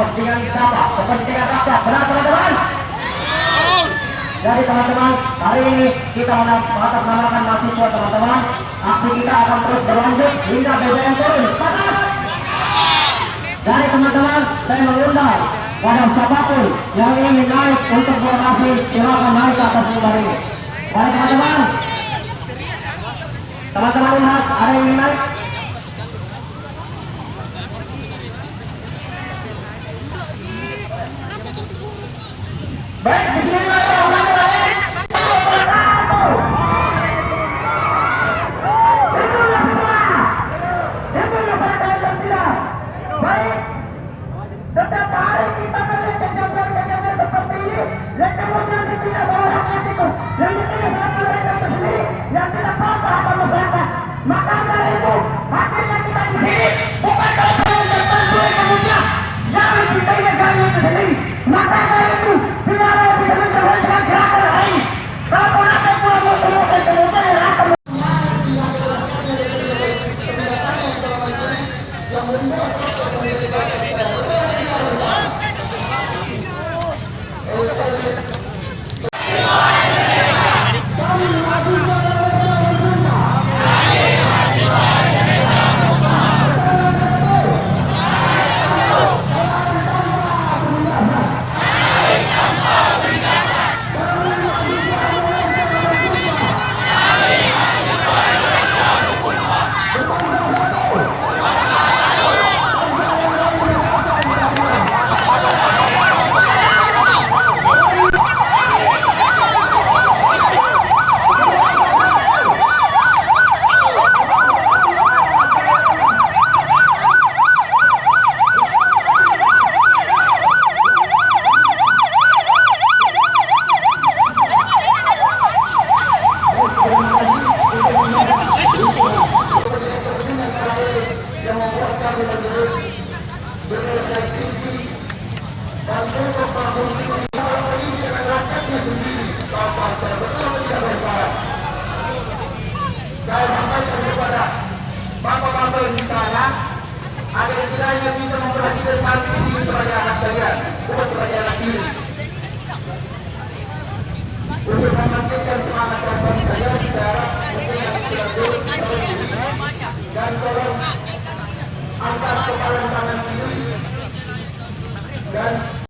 kepentingan siapa? Kepentingan rakyat. Benar teman-teman? Jadi teman-teman, hari ini kita mengatasnamakan mahasiswa teman-teman. Aksi kita akan terus berlanjut hingga BBM turun. Sepakat? Jadi teman-teman, saya mengundang pada siapapun yang ingin naik untuk berorasi, silakan naik ke atas mimbar ini. Baik teman-teman. Teman-teman Unhas, ada yang ingin naik? Baik, bismillahirrahmanirrahim. Itu masyarakat yang cerdas. Baik, setiap hari kita melihat kejadian-kejadian seperti ini, yang kemudian ditindas oleh rakyat itu, yang ditindas oleh pemerintah itu sendiri, yang tidak paham masyarakat. Maka dari itu, hadirnya kita di sini bukan untuk kemudian yang mencintai negara itu sendiri. Maka dari itu, tidak ada yang bisa menjelaskan gerakan hari ini. Kalau ada pulau semua kemudian yang akan saya sampaikan kepada bapak-bapak yang di sana agar kiranya bisa memperhatikan kami di sini sebagai anak kalian, bukan sebagai anak diri. Untuk membangkitkan semangat kawan saya bicara untuk yang dan tolong angkat kepala tangan kiri dan